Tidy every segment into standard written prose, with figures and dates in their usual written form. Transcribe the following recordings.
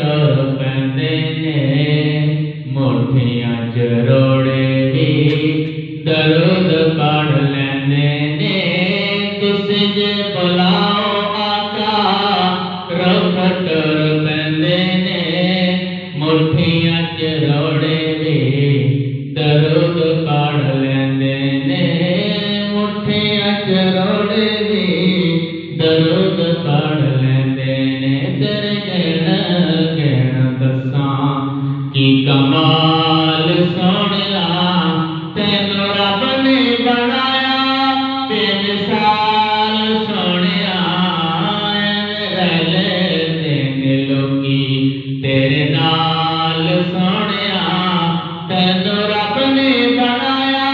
ਟੁਰ ਪੈਂਦੇ ਨੇ, ਮੁੱਠੀਆਂ ਚ ਰੋੜੇ ਵੀ ਦਰਦ ਕੱਢ ਲੈਂਦੇ ਨੇ। ਤੁਸੀਂ ਜੇ ਬੁਲਾਓ ਆਕਾ ਰੁੱਖ ਟੁਰ ਪੈਂਦੇ ਨੇ, ਮੁੱਠੀਆਂ ਚ ਰੋੜੇ ਵੀ ਦਰਦ ਕੱਢ ਲੈਂਦੇ ਨੇ। ਮੁੱਠੀਆਂ ਚ ਰੋੜੇ ਵੀ ਦਰਦ ਕੱਢ ਲੈਂਦੇ ਨੇ। ਤੇਰੇ ਕਹਿਣ ਦੱਸਾਂ ਕੀ ਕਮਾਲ ਸੋਹਣਿਆ, ਤੈਨੂੰ ਰੱਬ ਨੇ ਬਣਾਇਆ ਬੇਮਿਸਾਲ ਸੋਹਣਿਆ। ਐਵੇਂ ਰਹਿੰਦੇ ਨੇ ਲੋਕੀ ਤੇਰੇ ਨਾਲ ਸੋਹਣਿਆ, ਤੈਨੂੰ ਰੱਬ ਨੇ ਬਣਾਇਆ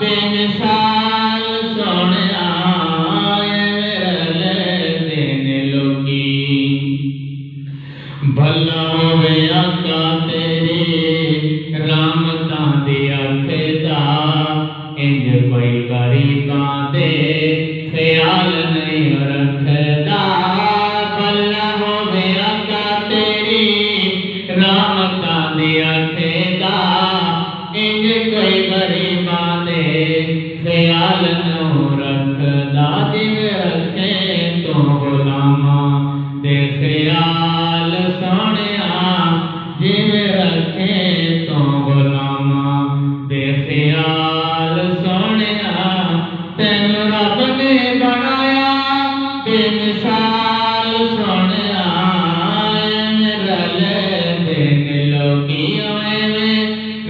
ਬੇਮਿਸਾਲ ਸੋਹਣਿਆ। ਐਵੇਂ ਰਹਿੰਦੇ ਨੇ ਲੋਕੀ। ਭਲਾ ਹੋਵੇ ਆਕਾ ਤੇਰੀ ਰਹਿਮਤਾਂ ਦੀ ਅੱਖ ਦਾ, ਇੰਜ ਕੋਈ ਗਰੀਬਾਂ ਦੇ ਖਿਆਲ ਨਹੀਂ ਰੱਖਦਾ। ਭਲਾ ਹੋਵੇ ਆਕਾ ਤੇਰੀ ਰਹਿਮਤਾਂ ਦੀ ਅੱਖ ਦਾ, ਇੰਜ ਕੋਈ ਗਰੀਬਾਂ ਦੇ ਖਿਆਲ ਨਹੀਂ ਰੱਖਦਾ। ਜਿਵੇਂ ਰੱਖੇ ਤੂੰ ਗੁਲਾਮਾਂ ਦੇ ਖਿਆਲ ਸੋਹਣਿਆ, ਜਿਵੇਂ ਰੱਖੇ ਤੂੰ ਗੁਲਾਮਾਂ ਦੇ ਖਿਆਲ ਸੋਹਣਿਆ। ਤੈਨੂੰ ਰੱਬ ਨੇ ਬਣਾਇਆ ਬੇਮਿਸਾਲ ਸੋਹਣਿਆ। ਐਵੇਂ ਰਹਿੰਦੇ ਨੇ ਲੋਕੀ, ਐਵੇਂ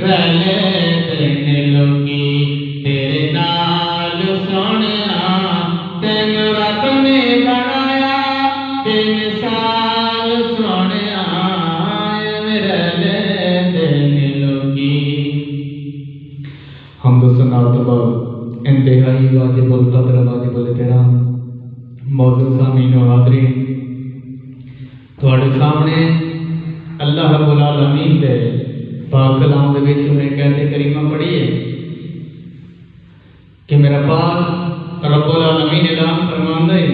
ਰਹਿੰਦੇ ਨੇ ਲੋਕੀ ਤੇਰੇ ਨਾਲ ਸੋਹਣਿਆ, ਤੈਨੂੰ ਰੱਬ ਨੇ ਬਣਾਇਆ ਬੇਮਿਸਾਲ ਸੋਹਣਿਆ। ਐਵੇਂ ਰਹਿੰਦੇ ਨੇ ਲੋਕੀ। حمد ثنا تو بعد انتہائی واجب القدر واجب الاحترام موجود سامعین و حاضرین، تھوڑے سامنے اللہ رب العالمین دے پاک کلام دے وچ انہیں کہتے کریمہ پڑھی ہے کہ میرا پاک رب العالمین اعلان فرماندا ہے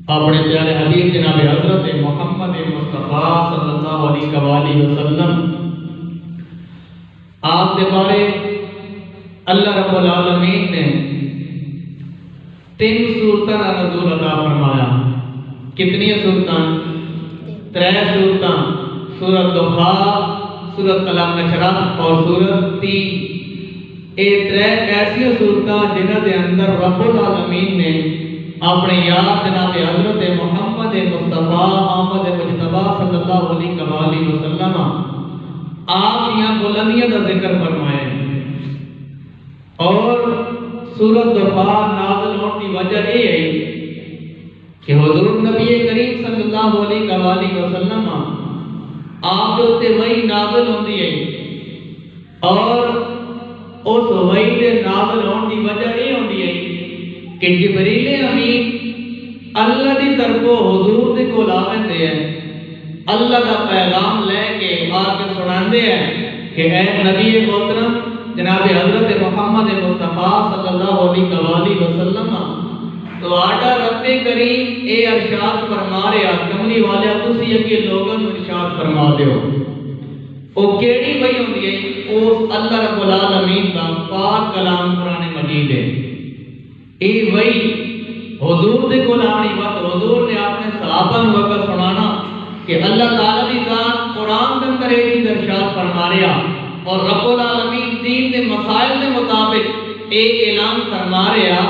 اپنے پیارے حبیب جناب حضرت محمد مصطفیٰ صلی اللہ علیہ وآلہ وسلم، آپ دے بارے اللہ رب العالمین نے 3 سورتاں دا نزول عطا فرمایا۔ کتنی سورتاں؟ 3 سورتاں، سورۃ ضحیٰ، سورۃ قلم نشرح اور سورۃ تین۔ یہ 3 ایسی سورتاں جنہاں دے اندر رب العالمین نے اپنے یار جناب حضرت محمد مصطفیٰ احمد مجتبیٰ صلی اللہ علیہ وآلہ وسلم آپ یہاں بلندیاں کا ذکر فرمایا ہے۔ اور سورۃ ضحیٰ نازل ہونے کی وجہ یہ ہے کہ حضور نبی کریم صلی اللہ علیہ وآلہ وسلم آپ جو تے وحی نازل ہوتی ہے، اور اس وحی دے نازل ہونے کی وجہ یہ ہوتی ہے کہ جبریل امین اللہ دی طرفوں حضور دے کول آوندے ہیں، اللہ کا پیغام لے کے آ کے سناندے ہیں کہ اے نبی محترم جناب حضرت محمد مصطفیٰ صلی اللہ علیہ وآلہ وسلم، تو آڈا رب کریم اے ارشاد فرما رہا کملی والے تسی اگے لوگوں کو ارشاد فرما دیو۔ او کیڑی وحی ہوندی ہے؟ اس اللہ رب العالمین کا پاک کلام قرآن مجید ہے۔ اے وحی حضور دے کول آنی وقت حضور نے اپنے صحابہ نو وقت سنانا کہ اللہ تعالیٰ دی ذات قرآن کے اندر ایک چیز ارشاد فرما رہا، اور رب العالمین دین دے مسائل کے مطابق ایک اعلان فرما رہا۔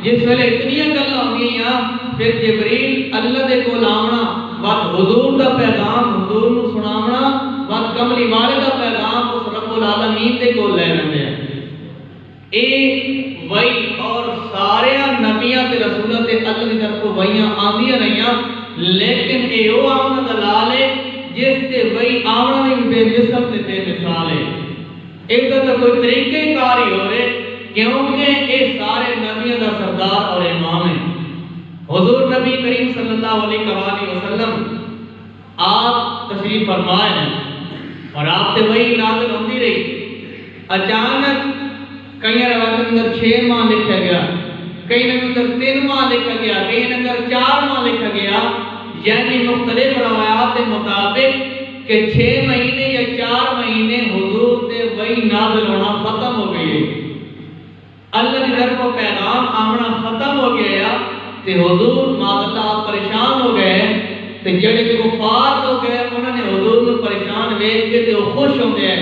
جس ویلے اتنی گلاں ہوندیاں پھر جبریل اللہ دے کول آونا، وقت حضور دا پیغام حضور نو سناونا، وقت کملی والے دا پیغام اس رب العالمین دے کول لے لیندا ہے۔ اے وحی اور سارے نبیاں تے رسولاں تے اللہ دی طرفوں وحیاں آندیاں رہیاں، لیکن اے او آمد دلال ہے جس تے وحی آونا بھی بے مثل تے بے مثال ہے۔ ایک تو کوئی طریقے کار ہی ہو رہے کیونکہ یہ سارے نبیوں کا سردار اور امام ہے۔ حضور نبی کریم صلی اللہ علیہ وآلہ وسلم آپ تشریف فرمائے ہیں اور آپ سے وہی نازل ہوتی رہی۔ اچانک کئی روایت اندر 6 ماہ لکھا گیا، کئی اندر 3 ماہ لکھا گیا، کئی اندر 4 ماہ لکھا گیا، یعنی مختلف روایات کے مطابق کہ 6 مہینے یا 4 مہینے حضور تے وہی نازل ہونا ختم ہو گئی، اللہ کی طرف کو پیغام آمنا ختم ہو گیا تے حضور ماذا آپ پریشان ہو گئے تے جڑے کفار ہو گئے انہوں نے حضور کو پریشان دیکھ کے تے وہ خوش ہو گئے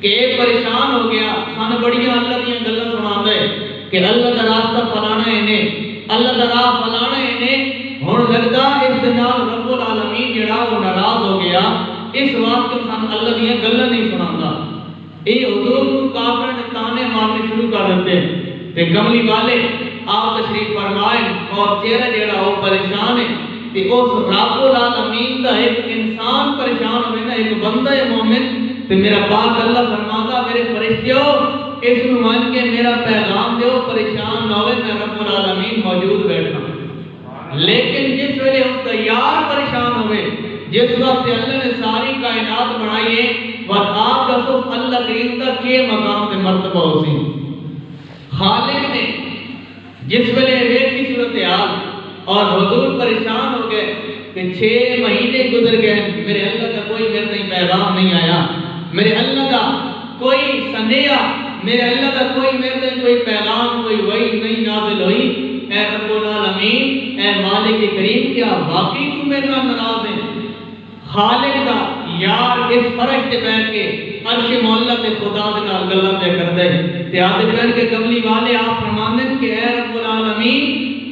کہ ایک پریشان ہو گیا سان بڑیاں اللہ دیاں گلاں سنا دے کہ اللہ کا راستہ پلانا ہے نے اللہ کا راہ پلانا ہے نے ہن لگدا اس نال رب العالمین جڑا وہ ناراض ہو گیا اس واسطے سان اللہ دیاں گلاں نہیں سناندا اے حضور کو کافر نے تانے مارنے شروع کر دیتے تے کملی والے آپ تشریف فرمائیں اور چہرہ جڑا وہ پریشان ہے تے اس رب العالمین دا ایک انسان پریشان ہوئے نا ایک بندہ مومن تے میرا پاک اللہ فرماتا میرے فرشتیوں اس کو مان کے میرا پیغام دیو پریشان نہ ہوئے میں رب العالمین موجود بیٹھا لیکن جس ویلے اس کا یار پریشان ہوئے جس وقت اللہ نے ساری کائنات بنائی ہے اور آپ کا صرف اللہ کریم کا کے مقام پہ مرتبہ ہو سی خالق نے جس ویلے ویٹ کی صورتحال اور حضور پریشان ہو گئے کہ 6 مہینے گزر گئے میرے اللہ کا کوئی میرے نہیں پیغام نہیں آیا میرے اللہ کا کوئی سنیہ میرے اللہ کا کوئی میرے نہیں کوئی پیغام کوئی وحی نہیں نازل ہوئی اے رب العالمین اے مالک کریم کیا واقعی تو میرے نال ناراض ہے خالق دا یار اس فرش تے بیٹھ کے عرش مولا تے خدا دے نال گلاں تے کردے تے آدے بیٹھ کے کملی والے آپ فرماندے کہ اے رب العالمین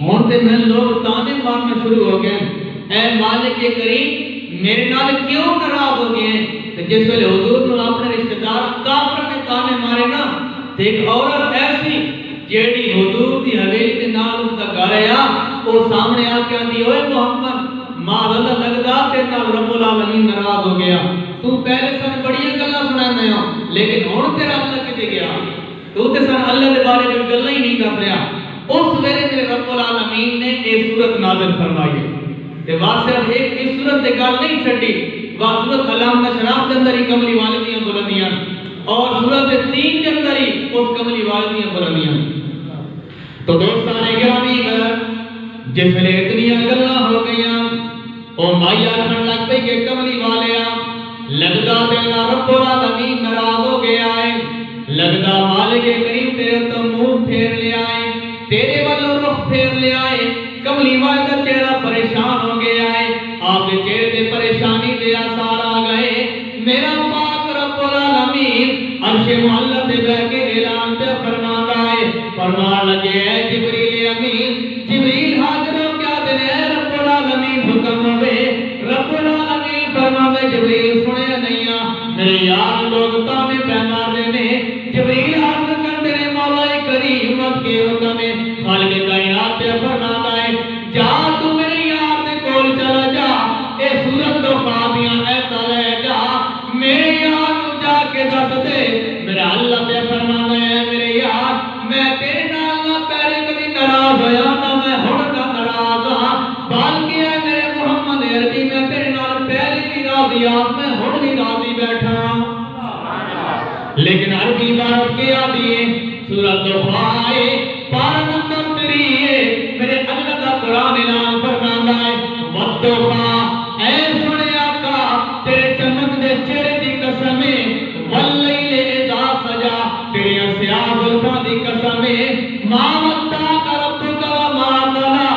ہن تے میں لوگ تانے مارنا شروع ہو گئے اے مالک کریم میرے نال کیوں ناراض ہو گئے تے جس ویلے حضور نو اپنے رشتہ دار کافر نے تانے مارے نا تے ایک عورت ایسی جیڑی حضور دی حویلی دے نال اس دا گھر آیا او سامنے آ کے آندی اوے محمد ماذا لگدا تے نال رب العالمین ناراض ہو گیا تو پہلے سن بڑیاں گلاں سناندے ہو لیکن ہن تیرا اللہ کتے گیا تو تے سن اللہ دے بارے میں گلاں ہی نہیں کر رہا اس ویلے تے رب العالمین نے یہ سورت نازل فرمائی تے صرف ایک اس سورت تے گل نہیں چھڈی سورت علام نشرات کے اندر ہی کملی والے دیاں بلندیاں اور سورت 3 کے اندر ہی اس کملی والے دیاں بلندیاں تو دوستان گرامی جس ویلے اتنی گلاں ہو گئیاں او مائی آکھن لگ پئی کہ کملی والیا لگدا تے رب العالمین ناراض ہو گیا ہے لگدا مالک کریم تیرے تو منہ پھیر لیا ہے تیرے والوں رخ پھیر لیا ہے کملی والے دا چہرہ پریشان ہو گیا ہے آپ کے چہرے تے پریشانی دے آثار آ گئے میرا پاک رب العالمین عرش معلا تے بیٹھ کے اعلان تے فرماتا ہے فرمان لگے اے جبریل امین جبریل حاضر ہو کیا دے رب العالمین حکم ہوئے رب العالمین فرماوے جبریل سنے نہیں میرے یار لوگ تانے پیمار دینے جبریل حاضر کر دینے مولا کریم کے حکم ہے خالق کائنات پہ فرماتا ہے جا تو میرے یار دے کول چلا جا اے سورت تو خوابیاں ایسا لے جا میرے یار کو جا کے دس دے میرا اللہ پہ فرماتا ہے میرے یار میں تیرے نال نہ پہلے کبھی ناراض ہویا نہ میں ہن نہ ناراض ہاں بلکہ اے میرے محمد عربی میں تیرے نال پہلے بھی راضی ہاں میں ہن بھی راضی بیٹھا لیکن عربی عبارت کیا دیے سورت دخائے پارہ نمبر 3 میرے اللہ کا قرآن اعلان فرماتا ہے وَالدُّخَا اے سنے آقا تیرے چمک دے چہرے دی قسم ہے وَاللَّيْلِ اِذَا سَجَا تیری سیاہ زلفاں دی قسم ہے مَا وَدَّعَكَ رَبُّكَ وَمَا قَلَىٰ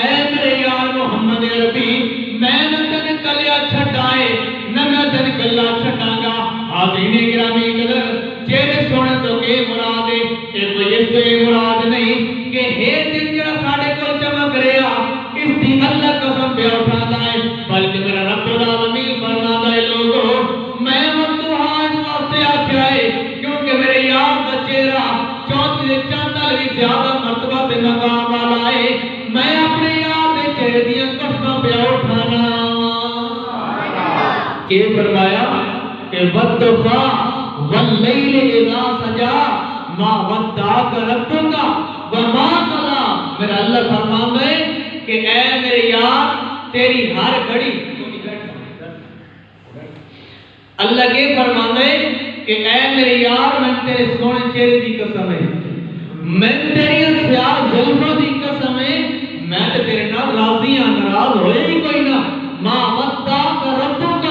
اے میرے یار محمد عربی میں نہ تن کلیا چھٹائے نہ تن کلا چھٹاں گا حاضرین گرامی قدر چہرے سونے تو کہ مراد ہے کہ کوئی اس سے مراد نہیں کہ ہے دن جڑا ساڑے کو چمک رہا اس دی اللہ قسم پہ اٹھاتا ہے بلکہ میرا رب العالمین فرماتا ہے لوگوں میں والدہا اس واسطے آکھیا ہے کیونکہ میرے یار دا چہرہ چوتھے چاندل بھی زیادہ مرتبہ پہ مقام والا ہے میں اپنے یار دے چہرے دیاں قسموں پہ اٹھانا کہ فرمایا کہ وَالدُّخَا وَاللَّيْلِ اِذَا سَجَا مَا وَدَّعَكَ رَبُّكَ وَمَا قَلَىٰ میرا اللہ فرماتا ہے کہ اے میرے یار تیری ہر گھڑی اللہ کے فرماتا ہے کہ اے میرے یار میں تیرے سونے چہرے دی قسم ہے میں تیری سیاہ زلفوں دی قسم ہے میں تیرے نال راضی ہاں ناراض ہوئے ہی کوئی نہ مَا وَدَّعَكَ رَبُّكَ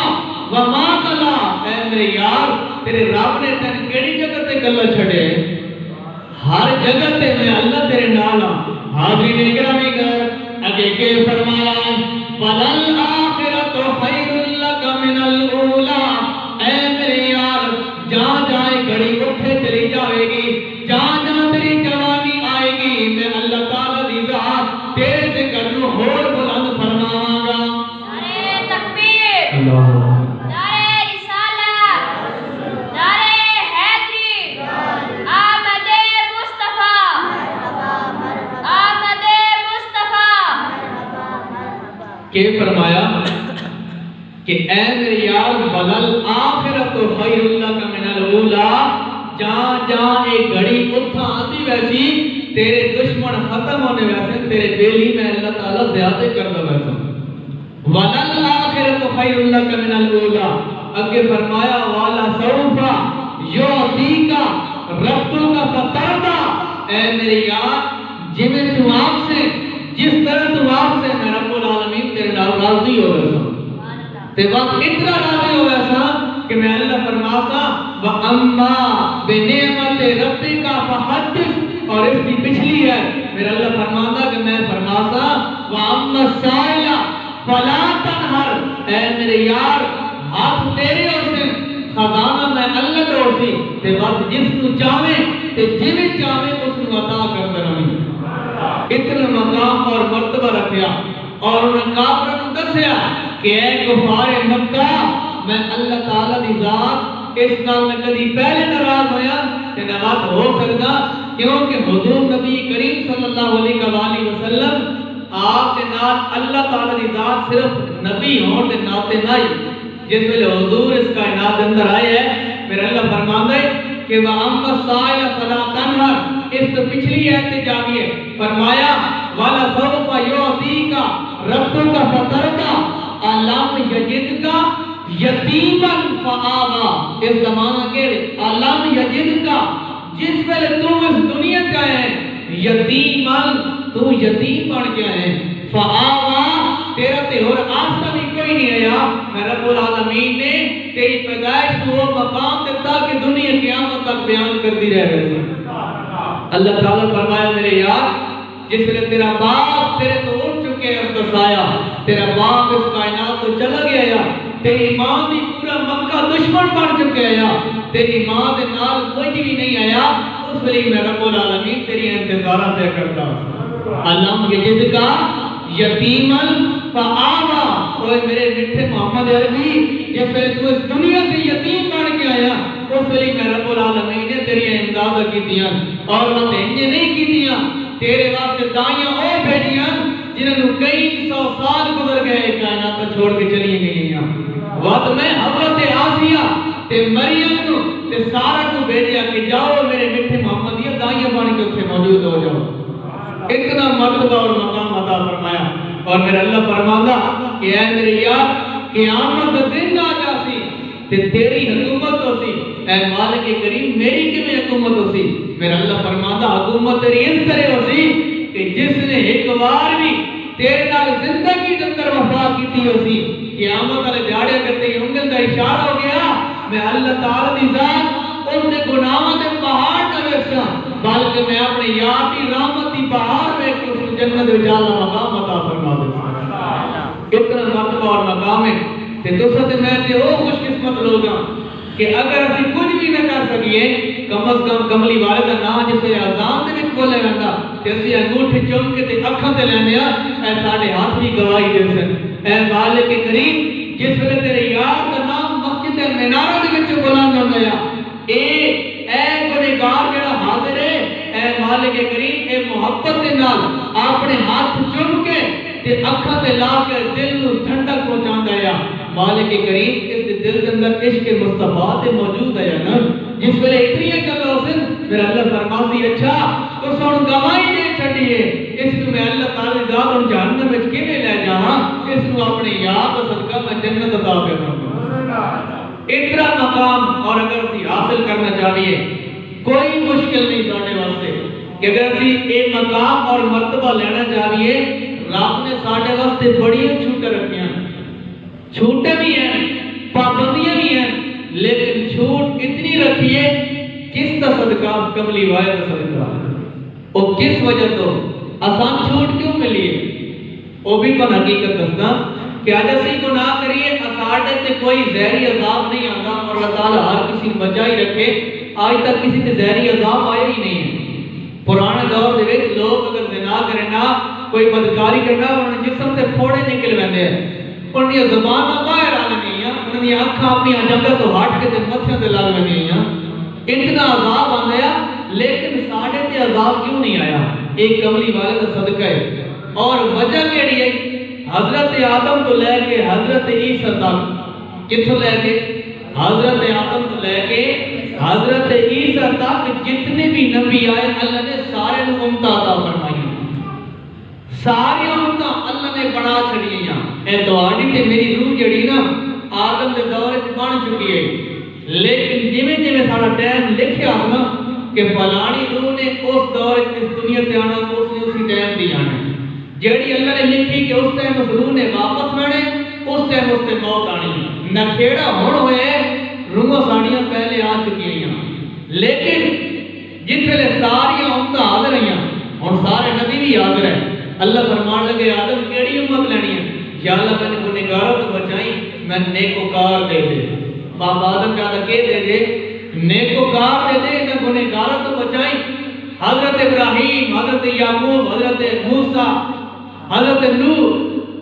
وَمَا میرے یار تیرے رب نے تین کیڑی جگہ تے گلا چھڑے ہر جگہ تے میں اللہ تیرے نال ہاں حاضرین گرامی کر اگے کے فرمایا ولل آخرت خیر لک من الاولی اے میرے یار جہاں جائے گھڑی اٹھے چلی جاوے گی جہاں جہاں تیری جوانی آئے گی میں اللہ تعالیٰ دی ذات تیرے سے کرنو ہور بلند فرماواں گا نعرہ تکبیر اللہ نعرہ رسالت نعرہ حیدری آمد مصطفیٰ آمد مصطفیٰ کہ فرمایا کہ اے میرے یار بلل آخرت خیر لک من الاولی جہاں جہاں ایک گھڑی اتھا آتی ویسی تیرے دشمن ختم ہونے ویسے تیرے بیلی میں اللہ تعالیٰ زیادہ کردہ ویسا وَلَلْ آخِرَةُ خَيْرٌ لَكَ مِنَ الْأُولَى اگے فرمایا وَلَا سَوْفَ يُعْطِيكَ رَبُّكَ فَتَرْضَىٰ اے میرے یار جس طرح تو آپ سے میں رب العالمین تیرے نال راضی ہو ویسا تے وقت اتنا راضی ہو ویسا کہ میں اللہ فرماتا وَأَمَّا بِنِعْمَتِ رَبِّكَ فَحَدِّثْ اور اس کی پچھلی ہے میرا اللہ فرماتا کہ میں فرماتا وَأَمَّا السَّائِلَ فَلَا تَنْهَرْ اے میرے یار ہاتھ تیرے اور سے خزانہ میں اللہ کا اور سی تے وقت جس کو چاہویں تے جویں چاہویں اس کو عطا کرتا رہی اتنا مقام اور مرتبہ رکھیا اور انہیں کافروں دسیا کہ اے کفار مکہ میں اللہ تعالیٰ دی ذات اس نال میں کدی پہلے ناراض ہویا کہ ناراض ہو سکتا کیونکہ حضور نبی کریم صلی اللہ علیہ وآلہ وسلم آپ کے نال اللہ تعالیٰ دی ذات صرف نبی ہون دے ناتے نہیں جس ویلے حضور اس کائنات اندر آئے ہیں میرے اللہ فرماندا ہے کہ وَأَمَّا السَّائِلَ فَلَا تَنْهَرْ اس تو پچھلی آیت جاویے فرمایا وَلَا سَوْفَ يُعْطِيكَ رَبُّكَ فَتَرْضَىٰ أَلَمْ يَجِدْكَ یتیماً فآویٰ اس زمانہ کے أَلَمْ يَجِدْكَ جس ویلے تو اس دنیا کا ہے یتیماً تو یتیم بن کے ہے فآویٰ تیرا تے اور آسا بھی کوئی نہیں آیا میں رب العالمین نے تیری پیدائش کو وہ مقام دیتا کہ دنیا قیامت تک بیان کر دی رہے ہیں اللہ تعالیٰ فرمایا میرے یار جس ویلے تیرا باپ تیرے تو اٹھ چکے ہیں اس کا سایہ تیرا باپ اس کائنات تو چلا گیا یا تیری ماں بھی پورا مکہ دشمن بن چکے ہیں تیری ماں دے نال کوئی بھی نہیں آیا اس ویلے میں رب العالمین تیری انتظارہ طے کرتا ہوں علم یجد کا یتیماً فآویٰ اوہ میرے مٹھے محمد عربی جس ویلے تو اس دنیا سے یتیم بن کے آیا اس ویلے میں رب العالمین نے تیری امداد کی دیا اور وہ تینجے نہیں کی دیا تیرے واسطے دائیاں او بھیجیاں جنہوں کئی سو سال گزر گئے کائنات پر چھوڑ کے چلی گئی ہیں وقت میں حضرت آسیہ تے مریم کو تے سارا کو بھیجیا کہ جاؤ میرے مٹھے محمدیہ دائیاں بن کے اتنے موجود ہو جاؤ اتنا مرتبہ اور مقام عطا فرمایا اور میرا اللہ فرماندا کہ اے میرے یار قیامت دن آ جاسی تے تیری حکومت ہو سی اے مالک کریم میری کی میں حکومت ہو سی میرا اللہ فرماندا حکومت تیری اس طرح ہو سی کہ جس نے ایک بار بھی تیرے نال زندگی کے اندر وفا کیتی ہو سی قیامت والے دیہڑے کرتے ہی انگل کا اشارہ ہو گیا میں اللہ تعالی دی ذات ان دے گناہاں دے پہاڑ نہ ویکھاں بلکہ میں اپنے یار دی رحمت دی بہار میں کہ اس جنت وچ جانا مقام عطا فرما دے اتنا مرتبہ اور مقام ہے تے دوسرا تے میں تے او خوش قسمت لوگ ہاں کہ اگر اسی کچھ بھی نہ کر سکیے کم از کم کملی والے دا نام جس نے اذان دے وچ بولے رہندا تے اسی انگوٹھی چوم کے تے اکھاں تے لیندے آ اے ساڈے ہاتھ بھی گواہی دے سن اے مالک کریم جس ویلے تیرے یار دا نام مسجد منارہ دے وچ بلند ہوندا ہے اے گنہگار جڑا حاضر ہے اے مالک کریم اے محبت دے نال اپنے ہاتھ چوم کے تے اکھاں تے لا کے دل نو ٹھنڈک پہنچاندا ہے مالک کریم اس دل کے اندر عشق مصطفیٰ تے موجود ہے نا جس ویلے اتنی گل ہو سن میرا اللہ فرماسی اچھا تو سن گواہی دے چھڈیے اس کو میں اللہ تعالی ذات اور جہنم وچ کیویں لے جاواں اس کو اپنے یاد و صدقہ میں جنت عطا کراں اتنا مقام اور اگر اسی حاصل کرنا چاہیے کوئی مشکل نہیں ساڈے واسطے کہ اگر اسی یہ مقام اور مرتبہ لینا چاہیے رب نے ساڈے واسطے بڑی چھوٹیں رکھیاں چھوٹیں بھی ہیں پابندیاں بھی ہیں لیکن لیے کس کا صدقہ؟ کملی والے کا صدقہ. اور کس وجہ تو آسان چھوٹ کیوں ملی ہے؟ وہ بھی کو حقیقت دسنا کہ اج اسی گناہ کریے اساڑے تے کوئی زہری عذاب نہیں آتا، اور اللہ تعالیٰ ہر کسی بچا ہی رکھے. آج تک کسی تے زہری عذاب آیا ہی نہیں ہے. پرانے دور دے وچ لوگ اگر زنا کرنا، کوئی بدکاری کرنا، انہاں جسم تے پھوڑے نکل ویندے ہیں، انہاں دی زبان باہر آ جاندی ہیں، انہاں دی اکھاں اپنی جگہ تو ہٹ کے تے متھے تے لگ ویندی ہیں. اتنا عذاب آندا ہے، لیکن ساڈے تے عذاب کیوں نہیں آیا؟ ایک کملی والے کا صدقہ ہے. اور وجہ کیڑی ہے؟ حضرت آدم تو لے کے حضرت عیسیٰ تک، کتھوں لے کے؟ حضرت آدم تو لے کے حضرت عیسیٰ تک جتنے بھی نبی آئے اللہ نے سارے نو امتاں عطا فرمائی. ساری امتاں اللہ نے بنا چھڑیاں. اے تواڈی تے میری روح جڑی نا آدم دے دور وچ بن چکی ہے، لیکن جویں جویں سارا ٹائم لکھیا نا کہ فلانی روح نے اس دور وچ اس دنیا تے آنا، اس نے اسی ٹائم دی آنا. جیڑی اللہ نے لکھی کہ اس ٹائم اس روح نے واپس آنے، اس ٹائم اس تے موت آنی. نہ کھیڑا ہون ہوئے روحاں ساڑیاں پہلے آ چکی ہیں، لیکن جس ویلے ساری امتاں حاضر ہیں ہن سارے نبی بھی حاضر ہیں. اللہ فرمان لگے آدم کیڑی امت لینی ہے؟ یا اللہ میں نے گنہگاروں تو بچائی، میں نیکوکار دے دے. باپ آدم کہتا کہ دے دے نیکوکار دے دے، میں گنہگاروں تو بچائی. حضرت ابراہیم، حضرت یعقوب، حضرت موسیٰ، حضرت نوح،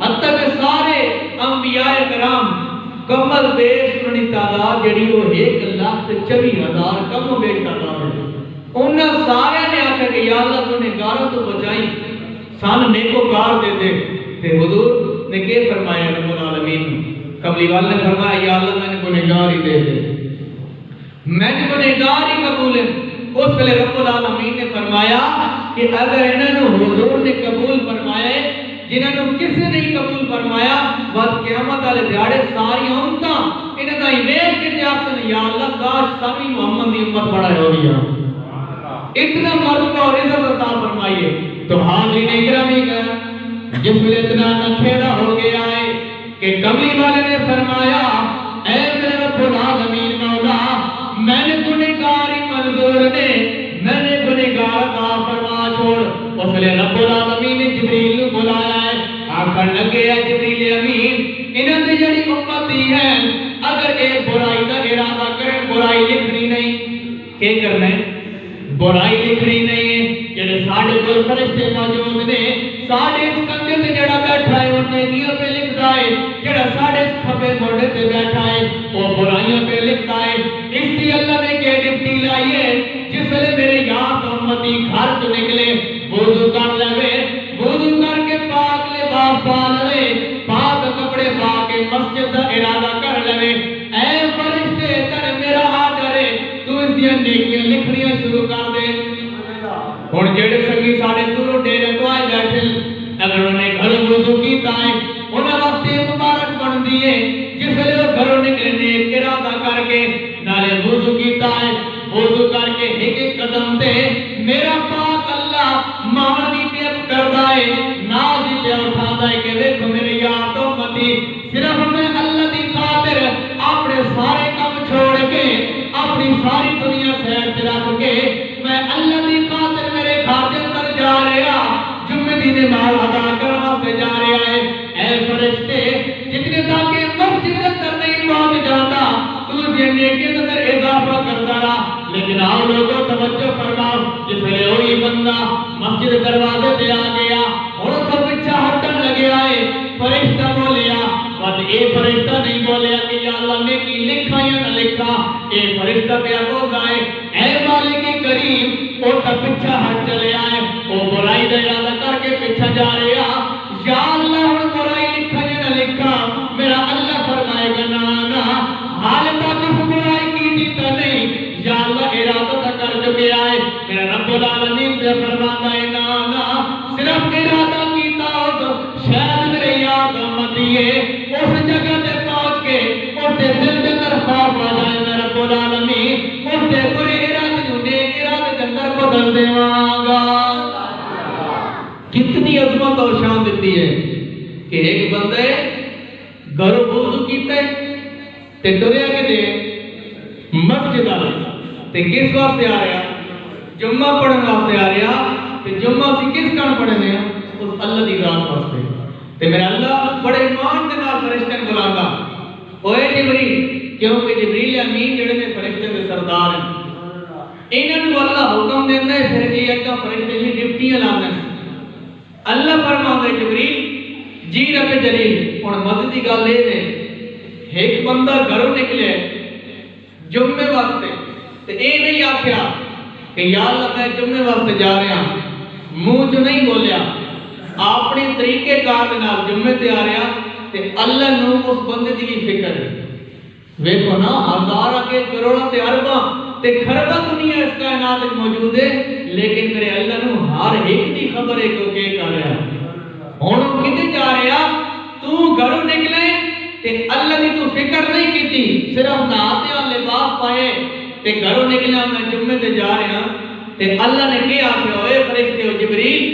حتیٰ کہ سارے انبیاء کرام کمل بیش انہی تعداد جڑی وہ 1,24,000 کم و بیش تعداد ہے. انہاں سارے نے آکھا کہ یا اللہ تو گنہگاروں تو بچائی، سان نیکوکار دے دے. تے حضور نے کیا فرمایا رب العالمین؟ کملی والے نے فرمایا یا اللہ میں نے گنہگار ہی دے دے، میں نے گنہگار ہی قبول ہے. اس ویلے رب العالمین نے فرمایا کہ اگر انہوں نے حضور نے قبول فرمایا ہے، جنہوں نے کسی نے نہیں قبول فرمایا، بعد قیامت والے دیہاڑے ساری امتاں انہاں دا ایمیل کے آکھن یا اللہ کاش ساری محمد دی امت بڑا ہو گیا. اتنا مرتبہ اور عزت عطا فرمائیے. تو حاضرین اکرامی کا جس ویلے اتنا نکھیڑا ہو گیا ہے کہ کملی والے نے فرمایا اے میرے رب العالمین مولا، میں نے گنہگار ہی منظور نے، میں نے گنہگار عطا فرما چھوڑ. اس ویلے رب العالمین نے جبریل کو بلایا ہے، آکھن لگے ہے جبریل امین انہاں دی جڑی امت ہے اگر اے برائی دا ارادہ کرے، برائی لکھنی نہیں. کیا کرنا ہے؟ برائی لکھنی نہیں ہے. جڑے ساڈے کول فرشتے موجود نے، ساڈے اس کندھے تے جڑا بیٹھا ہے وہ نیکیاں پہ لکھدا ہے، جڑا ساڈے اس کھبے موڑے تے بیٹھا ہے وہ برائیاں پہ لکھدا ہے. اس لیے اللہ نے کہ ڈپٹی لائی ہے جس ویلے میرے یار امتی گھر تو نکلے وضو کر لے، وضو کر کے پاک لباس پا لے، پاک کپڑے پا کے مسجد کا ارادہ کر لے. اے فرشتے تر میرا آرڈر ہے، تو اس دیا نیکیاں لکھنیاں شروع کر دے. ہن جڑے سنگی ساڈے دوروں ڈیرے تو آئے بیٹھے، اگر انہوں نے گھر وضو کیتا ہے انہاں واسطے مبارک بندی ہے جس ویلے وہ گھروں نکلے نیک ارادہ کر کے نالے وضو کیتا ہے، وضو کر کے ایک ایک قدم تے میرا پاک اللہ مان دی پیت کردا ہے، ناز دی پیت اٹھادا ہے کہ دیکھو میرے یار تو متی صرف میں اللہ دی خاطر اپنے سارے کام چھوڑ کے اپنی ساری دنیا سیر تے رکھ کے میں اللہ دی خاطر میرے گھر دے اندر جا رہا، جمعے دی نماز ادا کرنا سے جا رہا ہے. اے فرشتے جتنے تاکہ مسجد کے اندر نہیں پہنچ جاتا تو یہ نیکی کے اندر اضافہ کرتا رہا. لیکن آؤ لوگوں توجہ فرماؤ، جس ویلے وہی بندہ مسجد دروازے تے آ گیا اور تو پیچھے ہٹن لگیا ہے، فرشتہ بولیا بس اے فرشتہ نہیں بولیا کہ یا اللہ نے کی لکھا یا نہ لکھا. اے فرشتہ پہ بولتا ہے اے مالک کریم، وہ تو پیچھے ہٹ چلے آئے، وہ برائی کا ارادہ کر کے پیچھے جا رہا. یا اللہ ہن برائی لکھا یا نہ لکھا، میرا اللہ فرمائے گا نا نا حال تک اس برائی کی دیتا نہیں، یا اللہ ارادہ تک کر چکے آئے. میرا رب العالمین سے فرماتا ہے نا نا صرف ارادہ کیتا ہو تو شاید میرے یاد امتی ہے اس جگہ تے پہنچ کے اس دے دل کے اندر خوف آ جائے. میرا رب العالمین اس دے برے ارادے جو نیک ارادے کے اندر بدل دیواں گا. کتنی عظمت اور شان دیتی ہے کہ ایک بندے گھروں وضو کیتے تے ٹریا کے دے مسجد آئے. تے کس واسطے آ رہا جمعہ پڑھن واسطے آ رہا تے جمعہ سی کس کان پڑھنے ہیں اس اللہ دی ذات واسطے تے میرا اللہ بڑے ایمان دے نال فرشتے نوں بلاندا اوے جبریل کیونکہ جبریل امین جڑے نے فرشتے دے سردار ہیں انہاں نوں اللہ حکم دیندا ہے پھر یہ اگا فرشتے دی ڈیوٹیاں لاندے ہیں اللہ فرماوندا ہے جبریل جی رب جلیل ہن مدد دی گل اے ہے ایک بندہ گھروں نکلے جمعے واسطے تے اے نہیں آکھیا کہ یا اللہ میں جمعے واسطے جا رہا منہ چ نہیں بولیا اپنے طریقے کار دے نال جمعے تے آ رہا تے اللہ نو اس بندے دی بھی فکر ہے ویکھو نا ہزاراں کے کروڑاں تے ارباں تے خرباں دنیا اس کائنات وچ موجود ہے لیکن میرے اللہ نو ہر ایک دی خبر ہے کہ کی کر رہا ہن کدے جا رہا تو گھروں نکلے تے اللہ دی تو فکر نہیں کیتی صرف نہاتے اور لباس پائے تے گھروں نکلا میں جمعے تے جا رہا تے اللہ نے کیا آخیا اے فرشتے او جبریل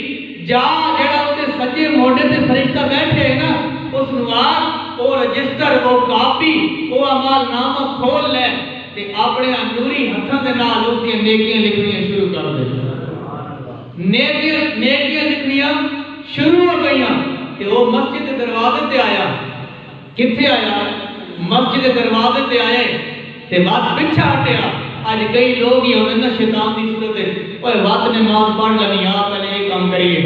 جا جڑا اوتے سجے موڈے تے فرشتہ بیٹھے ہے نا اس نوار او رجسٹر او کاپی او اعمال نامہ کھول لے تے اپنے نوری ہتھاں دے نال اس دی نیکیاں لکھنیاں شروع کر دے نیکیاں لکھنیاں شروع ہو گئیاں تے او مسجد دے دروازے تے آیا کتھے آیا مسجد دے دروازے تے آئے تے بات پیچھے ہٹیا اج کئی لوگ ہی ہوندے نا شیطان دی صورت ہے اوے وقت نماز پڑھ لنی آ پہلے یہ کام کریے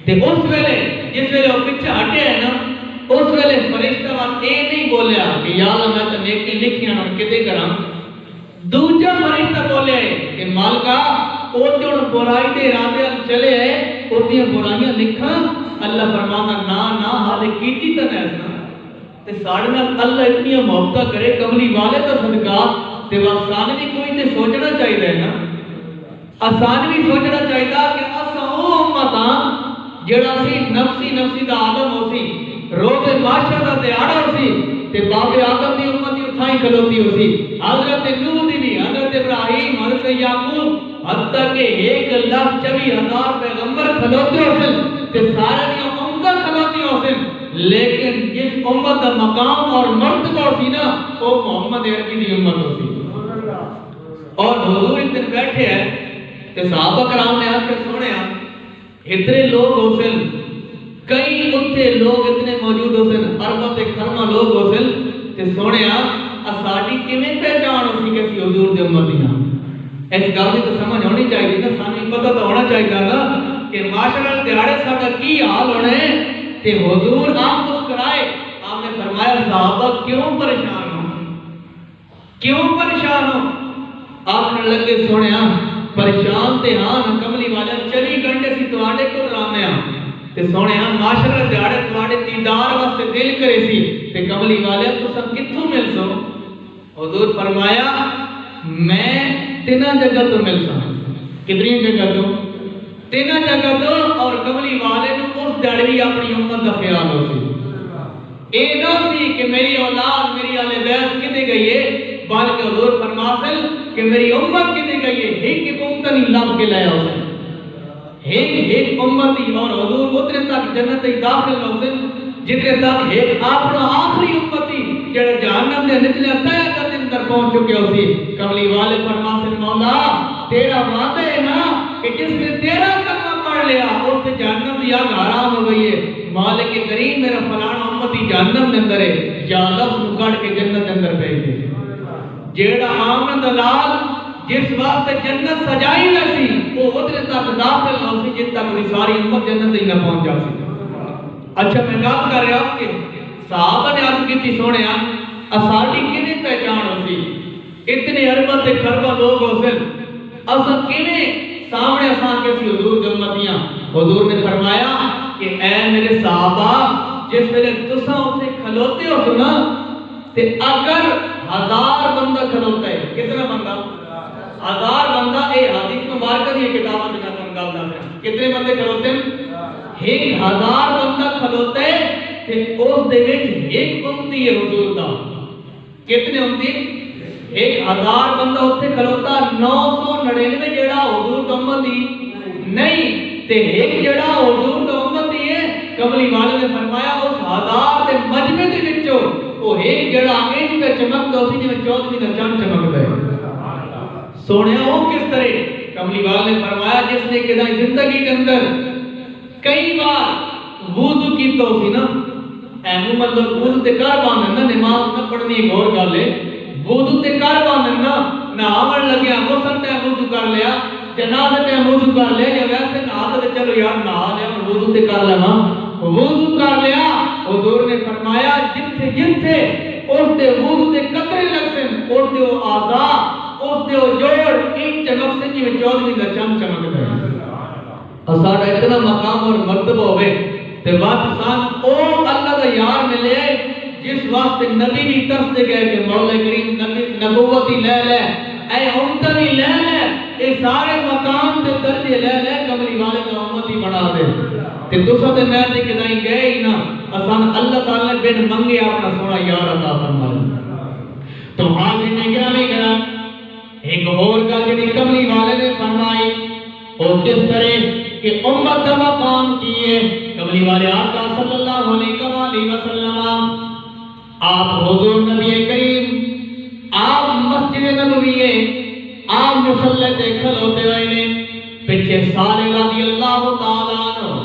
تے اس ویلے جس ویلے وہ پیچھے ہٹے ہے نا اس ویلے فرشتہ وقت اے نہیں بولیا کہ یا اللہ میں تے نیکی لکھیاں ہن کتے کراں دوجا فرشتہ بولے کہ مالکا او جو برائی دے ارادے چلے ہے او دی برائیاں لکھاں اللہ فرمانا نا حالے کیتی تے نہ تے ساڑھے نال اللہ اتنی محبت کرے کملی والے تو صدقہ تے آسان بھی کوئی تے سوچنا چاہیے ہے نا آسان بھی سوچنا چاہیے کہ اساں او امت ہاں جڑا سی نفسی دا عالم ہو سی روز معاشر دا دیہاڑا ہو سی تے باب آدم دی امت دی اٹھائی کھلوتی ہو سی حضرت نوح دی بھی حضرت ابراہیم حضرت یعقوب حتیٰ کہ 1,24,000 پیغمبر کھلوتے ہو سن تے سارے دی امت کھلوتی ہو سن لیکن جس امت کا مقام اور مرتبہ سی نا وہ محمد عربی دی امت ہوتی اور حضور اتنے بیٹھے ہیں کہ صحابہ کرام نے آ کے سونے اتنے لوگ ہو سن کئی اتنے لوگ اتنے موجود ہو سن اربت خرمہ لوگ ہو سن کہ سونے ساڈی کیویں پہچان ہو سی کہ اسی حضور دی امت ہاں اس گل کی تو سمجھ ہونی چاہیے نا سانوں پتہ تو ہونا چاہیے نا کہ معاشرے دیہاڑے ساڈا کی حال ہونا ہے کہ حضور آپ مسکرائے آپ نے فرمایا صحابہ کیوں پریشان ہو آپ نے لگے سونے پریشان تے ہاں کملی والا 24 گھنٹے سی تواڈے کول رانے تے سونے معاشرے دیہاڑے تواڈے دیدار واسطے دل کرے سی تے کملی والے تساں کتھوں مل سو حضور فرمایا میں تینا جگہ تو مل سا کتنی جگہ تو تینا جگہ تو اور کملی والے نو اس دڑوی اپنی امت کا خیال ہو سی اے نہ سی کہ میری اولاد میری اہل بیت کتے گئی ہے بلکہ حضور فرماتے کہ میری امت کتے گئی ہے ایک امت نہیں لب کے لیا ہو سن ایک امت ہی اور حضور اتنے تک جنت ہی داخل ہو سن جتنے تک ایک اپنا آخری امت ہی جڑے جہنم دے نچلے تہ تک اندر پہنچ چکے ہو سی کملی والے فرماتے مولا تیرا وعدہ ہے نا کہ جس نے تیرا کلمہ پڑھ لیا اس سے جہنم دی آگ حرام ہو گئی ہے مالک کریم میرا فلانا امتی جہنم دے اندر ہے یا اللہ اس کڑ کے جنت دے اندر بھیج دے جیڑا آمن دلال جس واسطے جنت سجائی نہ سی وہ اتنے تک داخل نہ سی جن تک وہ ساری امت جنت ہی نہ پہنچ جا سی اچھا میں بات کر رہا ہوں کہ صحابہ نے عرض کی تھی سونے اساڈی کیویں پہچان ہو سی اتنے ارباں تے خرباں لوگ ہو سن اساں کیویں سامنے اساں کے سی حضور دے امتیاں حضور نے فرمایا کہ اے میرے صحابہ جس ویلے تساں اوتھے کھلوتے ہو سنا تے اگر 1000 بندہ کھلوتا ہے کتنا بندہ 1000 بندہ اے حدیث مبارکہ دی کتاباں میں گل دسدا ہے کتنے بندے کھلوتے ہیں 1000 بندہ کھلوتا ہے تے اس دے وچ ایک امتی ہے حضور دا کتنے امتی 1000 بندہ اوتھے کھلوتا 999 جڑا حضور دا امتی نہیں تے ایک جڑا حضور دا امتی ہے کملی والے نے فرمایا اس 1000 دے مجمع دے وچوں او ایک جڑا انج تے چمکدا سی جویں 14 دا چاند چمکدا ہے سونے وہ کس طرح؟ کملی والے نے فرمایا جس نے کہ زندگی کے اندر کئی بار وضو کی تو سی نا ایمو مطلب وضو تے کر باندھن نا نماز نہ پڑھنی غور کر لے وضو تے کر باندھن نا نہاون لگیا غسل تے وضو کر لیا جنازے تے وضو کر لیا یا ویسے نہا تے چلو یار نہا لیا وضو تے کر لواں وضو کر لیا حضور نے فرمایا جتھے جتھے اس تے وضو تے قطرے لگسن اس تے او اعضاء اس تے او جوڑ ایک چمک سے جی چودھویں دا چمکدا ہے ساڈا اتنا مقام اور مرتبہ ہوئے تے بات سان او اللہ دا یار ملے جس واسطے نبی بھی ترستے گئے کہ مولا کریم نبوتی لے لے اے امتہ بھی لے لے اے سارے مقام تے درجے لے لے کملی والے کا امتی بنا دے تے دوسرا تے میں تے کدائیں گئے ہی نا اسان اللہ تعالی نے بن منگے اپنا سونا یار عطا فرمائے تو حاضر نے کیا نہیں کرا ایک اور کا جنی کملی والے نے فرمائی اور کس طرح کہ امت کا مقام کیے کملی والے آقا صلی اللہ علیہ وسلم آپ حضور نبی کریم آپ مسجد نبوی آپ مصلی تے کھلوتے ہوئے نے پیچھے سارے رضی اللہ تعالیٰ عنہ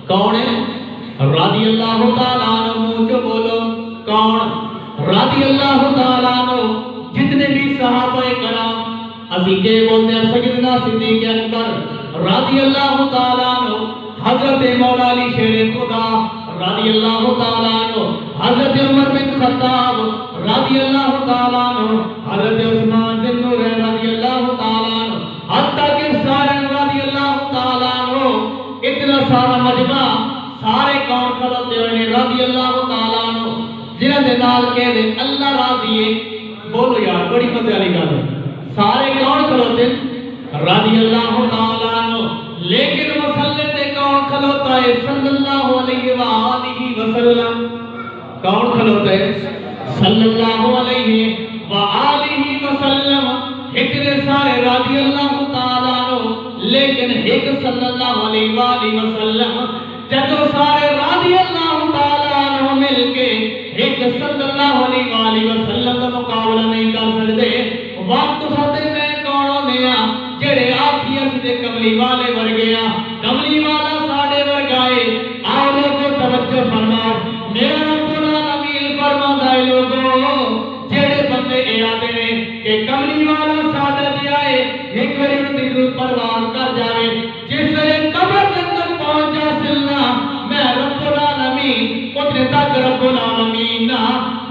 کون ہے رضی اللہ تعالیٰ عنہ منہ جو بولو کون رضی اللہ تعالیٰ عنہ جتنے بھی صحابہ کرام اسی کے بولتے ہیں سیدنا صدیق اکبر رضی اللہ تعالیٰ عنہ حضرت مولا علی شیر خدا رضی اللہ تعالیٰ عنہ حضرت عمر بن خطاب رضی اللہ تعالیٰ عنہ حضرت عثمان بن نور رضی اللہ تعالیٰ عنہ حتیٰ کہ سارے رضی اللہ تعالیٰ عنہ اتنا سارا مجمع سارے کون کھلوتے ہوئے رضی اللہ تعالیٰ عنہ جنہاں دے نال کہہ دے اللہ راضی ہے بولو یار بڑی مزے والی گل ہے سارے کون کھلوتے رضی اللہ تعالیٰ عنہ لیکن مسئلے تے کون کھلوتا ہے صلی اللہ علیہ وآلہ وسلم کون کھلوتا ہے صلی اللہ علیہ وآلہ وسلم اتنے سارے رضی اللہ تعالیٰ عنہ لیکن ایک صلی اللہ علیہ وآلہ وسلم جدو سارے رضی اللہ تعالیٰ عنہ مل کے ایک صلی اللہ علیہ وآلہ وسلم کا مقابلہ نہیں کر سکتے وقت ساتھ میں کونوں دیا جڑے آخی اسے کملی والے ور گیا کملی والا ساڑے ور گائے آؤ لوگوں توجہ فرماؤ میرا رب العالمین فرما دائے لوگوں جڑے بندے ارادے نے کہ کملی والا ساڑا دیا ہے ایک وری اٹھتی روح پروان کر جاوے جس وجہ قبر اندر پہنچا سلنا میں رب العالمین اتنے تک رب العالمین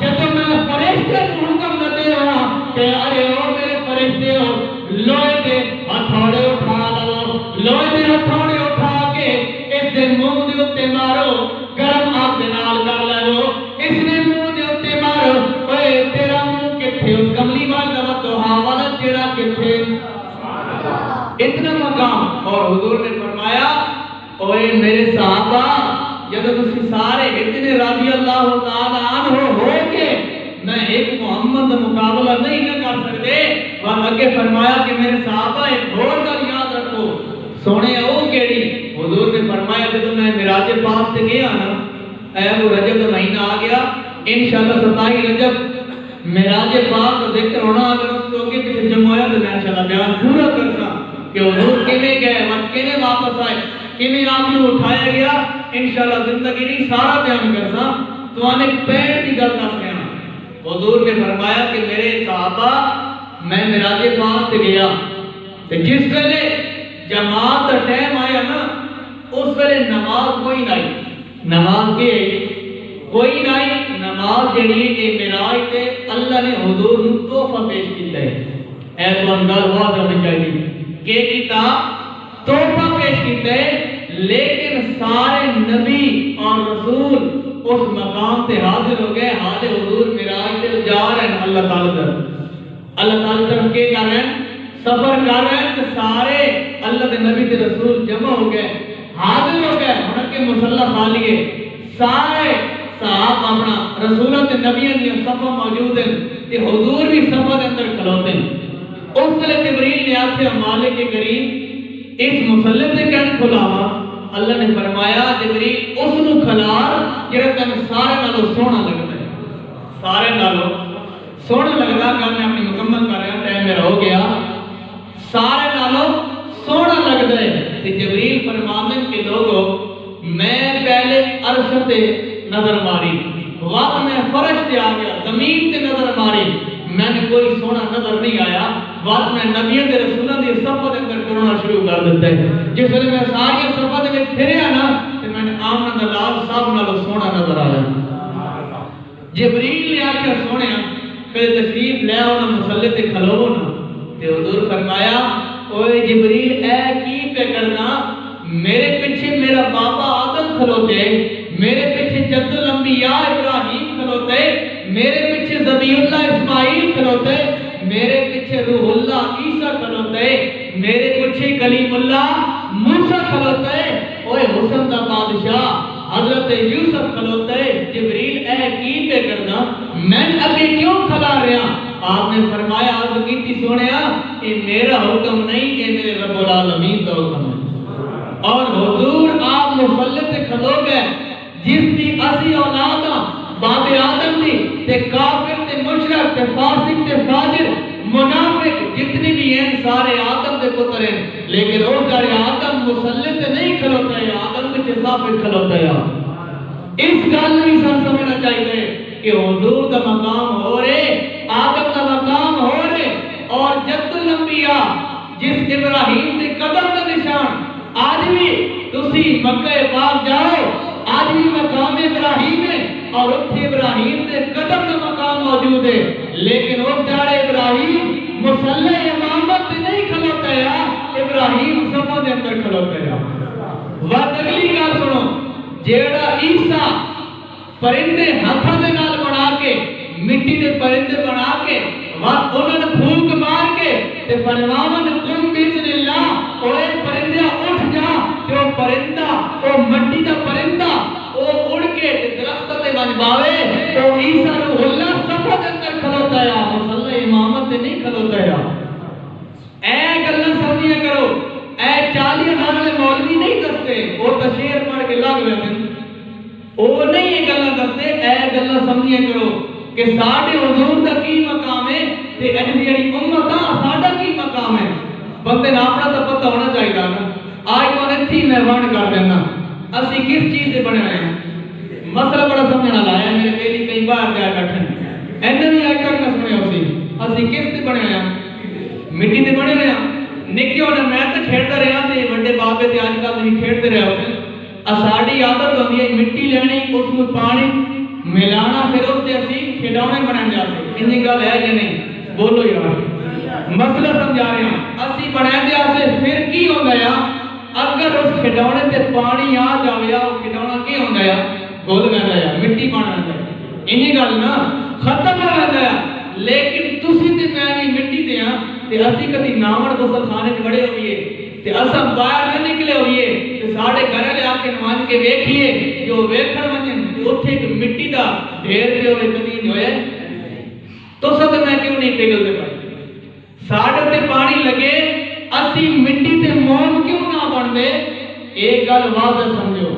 جب میں فرشتے حکم نہ دے رہا کہ ارے او میرے فرشتے ہو لوہے دے ہتھوڑے اٹھا لو لوہے دے ہتھوڑے اٹھا کے اس دے منہ دے اتے مارو گرم آگ دے نال کر لو اس نے منہ دے اتے مارو اوے تیرا منہ کتھے اس کملی والا دوہا والا چہرہ کتھے اتنا مقام اور حضور نے فرمایا اوے میرے صحابہ جب تسی سارے اتنے رضی اللہ تعالی عنہ ہو کے میں ایک محمد مقابلہ نہیں نہ کر سکتے اور آگے فرمایا کہ میرے صحابہ ایک اور گل یاد رکھو سونے او کیڑی حضور نے فرمایا جب میں معراج پاک تے گیا نا اے وہ رجب کا مہینہ آ گیا انشاءاللہ 27 رجب معراج پاک کا ذکر ہونا اگر اس کو کے پیچھے جمع ہویا تو میں انشاءاللہ بیان پورا کرتا کہ حضور کیویں گئے اور کیویں واپس آئے کیویں آپ کو اٹھایا گیا انشاءاللہ زندگی نہیں سارا بیان کرتا تو آنے پیر دی گل دس رہا حضور نے فرمایا کہ میرے صحابہ میں معراج پاک تے گیا تے جس ویلے جماعت کا ٹائم آیا نا اس ویلے نماز کوئی نہیں نماز کے کوئی نہیں نماز جڑی کہ معراج تے اللہ نے حضور نو تحفہ پیش کیتا ہے اے تو اندر واضح ہونی چاہیے کہ کیتا تحفہ پیش کیتا ہے لیکن سارے نبی اور رسول اس مقام تے حاضر ہو گئے حال حضور معراج تے جا رہے ہیں اللہ تعالی طرف اللہ تعالی طرف کے کر رہے ہیں سفر کر رہے ہیں تو سارے اللہ کے نبی تے رسول جمع ہو گئے حاضر ہو گئے ہن کے مصلی کھا لیے سارے صاحب اپنا رسولوں تے نبیوں دی صفہ موجود ہیں تے حضور بھی صفہ دے اندر کھلوتے ہیں اس ویلے جبریل نے آکھیا مالک کریم اس مصلی تے کہن کھلاوا اللہ نے فرمایا جبریل اس نو کھلار جڑا تن سارے نالوں سونا لگدا ہے سارے نالوں سونا لگدا گل میں اپنی مکمل کر رہا ٹائم میرا ہو گیا سارے نالوں سونا لگ جائے کہ جبریل فرمانے کے لوگوں میں پہلے عرش تے نظر ماری وقت میں فرش تے آ گیا زمین تے نظر ماری میں نے کوئی سونا نظر نہیں آیا وقت میں نبیوں دے رسولوں دی صفحہ دے اندر کرنا شروع کر دیتا ہے جس وقت میں ساری صفحہ دے پھریا نا تے میں نے آمنہ دلال صاحب نالوں سونا نظر آیا جبریل نے آکھیا سونیا کہ تشریف لے آؤ نا مسلح تے کھلو نا تے حضور فرمایا اوے جبریل اے کی پہ کرنا میرے پیچھے میرا بابا آدم کھلوتے میرے پیچھے جد الانبیاء ابراہیم کھلوتے میرے پیچھے ذبیح اللہ اسماعیل کھلوتے میرے پیچھے روح اللہ عیسیٰ کھلوتے میرے پیچھے کلیم اللہ موسیٰ کھلوتے اوے حسن دا بادشاہ حضرت یوسف کھلوتے جبریل اے کی پہ کرنا میں ابھی کیوں کھلا رہا آپ نے فرمایا عرض کی سونیا یہ میرا حکم نہیں یہ میرے رب العالمین کا حکم ہے اور حضور آپ مفلت سے کھلو گئے جس دی اسی اولادہ باب آدم دی تے کافر تے مشرک تے فاسق تے فاجر منافق جتنی بھی ہیں سارے آدم دے پتر ہیں لیکن وہ جارے آدم مسلط سے نہیں کھلوتا ہے آدم کے ثابت کھلوتا ہے اس گل بھی سن سمجھنا چاہیے کہ حضور کا مقام ہو رہے آدم کا مقام ہو رہے اور جد الانبیاء جس ابراہیم کے قدم کا نشان آج بھی تسی مکہ پاک جاؤ آج بھی مقام ابراہیم ہے اور اتھے ابراہیم کے قدم کا مقام موجود ہے لیکن وہ جارے ابراہیم مسلح امامت نہیں کھلوتا ہے ابراہیم سمجھ دے اندر کھلوتا ہے وقت اگلی گا سنو جیڑا عیسیٰ پرندے ہاتھوں دے نال بنا کے مٹی دے پرندے بنا کے وقت انہوں نے پھونک مار کے تے فرماون کن بسم اللہ اوے پرندے اٹھ جا کہ وہ پرندہ وہ مٹی دا پرندہ وہ اڑ کے درخت تے بن باوے تو عیسیٰ روح اللہ صفحہ دے اندر کھلوتا ہے مسلح امامت تے نہیں کھلوتا ہے اے گلاں سمجھیا کرو اے 40,000 والے مولوی نہیں دستے وہ تشہیر پڑھ کے لگ رہے ہیں وہ نہیں یہ گلاں دستے اے گلاں سمجھیا کرو کہ ساڑھے حضور دا کی مقام ہے تے اجلی امت ساڑھا کی مقام ہے بندے نے اپنا تو پتہ ہونا چاہیے نا آج کو نے تھی مہمان کر دینا اسی کس چیز سے بنے ہیں مسئلہ بڑا سمجھنا لایا میرے پہلی کئی بار گیا کٹھن اینڈ بھی آئی کر سمجھے اسی کس سے بنے ہیں مٹی سے بنے ہیں نکیوں نے میں تو کھیڑتا رہا تھے بڑے بابے تھے آج کل نہیں کھیڑتے رہے ہوتے ساڑھی عادت ہوتی ہے مٹی لینی اس میں پانی ملانا پھر اس سے اسی کھڑونے بنائیں جاتے انہی گل ہے یا نہیں بولو یار مسئلہ سمجھا رہے ہیں اسی بنائیں جاتے پھر کی ہو گیا اگر اس کھڑونے سے پانی آ جاویا وہ کھڑونا کی ہو گیا گول گیا مٹی بنا گیا انہی گل نا ختم ہو گیا لیکن تسی تے میں بھی مٹی دے ہاں تے اسی کدی ناوڑ غسل خانے وچ بڑے ہوئیے تے اساں باہر نہ نکلے ہوئیے تے ساڈے گھر لے آ کے نماز کے ویکھیے جو ویکھن ونجن تے اوتھے ایک مٹی دا ڈھیر پہ ہوئے کدی نہیں ہوئے تو سب میں کیوں نہیں پگھلدے پئے ساڈے تے پانی لگے اسی مٹی تے موم کیوں نہ بندے ایک گل واضح سمجھو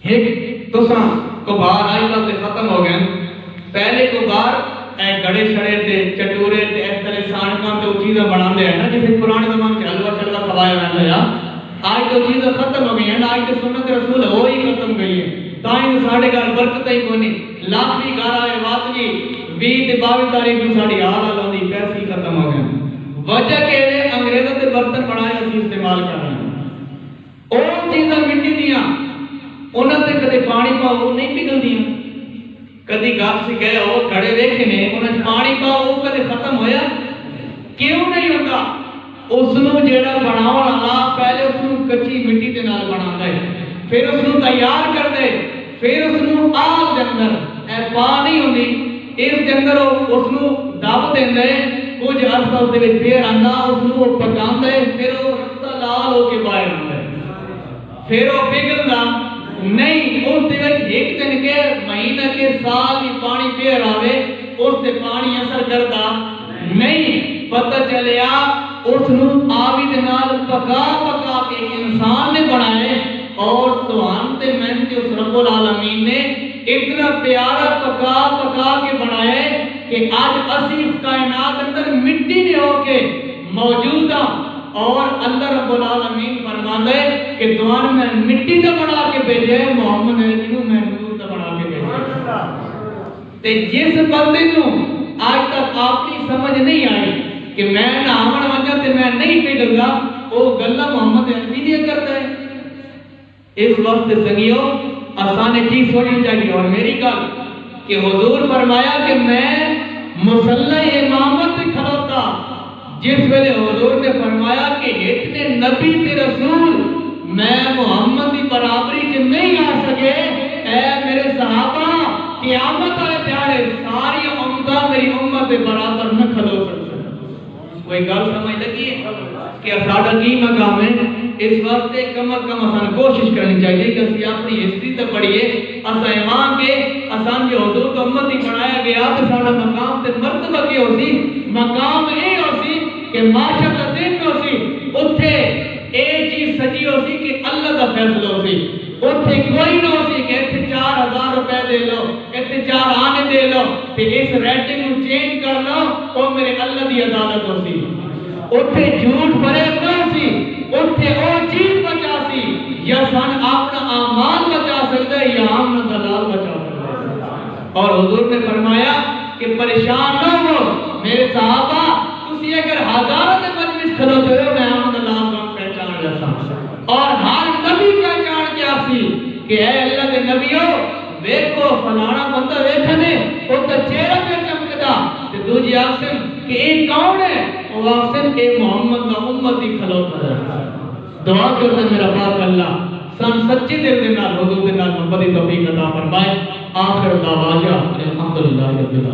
ایک تساں کبار آئی تے ختم ہو گئے پہلے کبار اے گڑے شڑے تے چٹورے تے اس طرح سانکاں تے چیزاں بناندے ہیں نا جیسے پرانے زمانے میں حلوہ شلوہ کھوایا رہتا ہے آج تو چیزیں ختم ہو گئی ہیں آج تو سنت رسول ہو ہی ختم گئی ہے تائیں ساڑھے گھر برکت ہی کونی لاکھ بھی گھر آئے بات جی 20 تے 22 تاریخ میں ساڑھی حال آلوں دی پیسے ختم ہو گئے وجہ کہ انگریزوں تے برتن بنائے اسی استعمال کر رہے ہیں اور چیزیں مٹی دیاں انہوں تے کدے پانی پاؤ نہیں پگل دیاں کدی گھر سے گئے ہو گھڑے دیکھے نے انہیں پانی پاؤ وہ کدے ختم ہویا کیوں نہیں ہوتا اس نو جیڑا بناؤ والا پہلے اس نو کچی مٹی دے نال بناتا ہے پھر اس نو تیار کر دے پھر اس نو آگ دے اندر اے پا نہیں ہوندی اس دے اندر اس نو دعوت دیندے کچھ عرصہ اس دے وچ پھر آندا اس نو پکاندے پھر وہ رتا لال ہو کے باہر آندا ہے پھر وہ پگھلدا نہیں اس دے وچ ایک دن کے مہینہ کے سال بھی پانی پیر آوے اس دے پانی اثر کردا نہیں پتہ چلیا اس نو آبی دے نال پکا پکا کے انسان نے بنائے اور سبحان تے محنت اس رب العالمین نے اتنا پیارا پکا پکا کے بنائے کہ آج اسی اس کائنات اندر مٹی نے ہو کے موجود ہوں اور اللہ رب العالمین فرماتا ہے کہ تمہارے میں مٹی کا بنا کے بھیجے محمد نے انہوں میں نور کا بنا کے بھیجے تے جس بندے نو آج تک اپنی سمجھ نہیں آئی کہ میں نہاون وجہ تے میں نہیں پھر گا وہ گلا محمد عربی دیا کرتا ہے اس وقت سنگیو آسان چیز سوچنی چاہیے اور میری گل کہ حضور فرمایا کہ میں مصلی امامت کھلوتا جس ویلے حضور نے فرمایا کہ اتنے نبی تے رسول میں محمد کی برابری چ نہیں آ سکے اے میرے صحابہ قیامت والے دیہڑے ساری امتاں میری امت کے برابر نہ کھلو سکتے کوئی گل سمجھ لگی ہے کہ ساڈا کی مقام ہے اس وقت کم از کم اسان کوشش کرنی چاہیے کہ اسی اپنی ہسٹری تے پڑھیے اساں ایمان کے اسان جو حضور کو امت ہی بنایا گیا تے ساڈا مقام تے مرتبہ کی ہوسی مقام اے ہوسی کہ ماشاءاللہ دین ہوسی اوتھے اے چیز سجی ہوسی کہ اللہ دا فیصلہ ہوسی اوتھے کوئی نہ ہوسی کہ ایتھے 4000 روپے دے لو ایتھے 4 آنے دے لو تے اس ریٹنگ نو چینج کر لو او میرے اللہ دی عدالت ہوسی اوتھے جھوٹ فریب نہ ہوسی اوتھے او چیز بچا سی یا سن اپنا اعمال بچا سکتا ہے یا ہم دلال بچا سکتا ہے اور حضور نے فرمایا کہ پریشان نہ ہو میرے صحابہ تسی اگر ہزاروں کے مجلس کھلوتے ہو میں احمد اللہ کو پہچان لیتا اور ہر نبی پہچان کے آسی کہ اے اللہ کے نبیوں دیکھو فلانا بندہ ویکھنے او تے چہرہ پہ چمکدا تے دوجی آکسن کہ یہ کون ہے وہ آکسن اے محمد دا امتی کھلوتا ہے دعا کرتے میرا پاک اللہ سن سچے دل دے نال حضور دے نال محبت دی توفیق عطا فرمائے آخر دعوانا الحمدللہ رب العالمین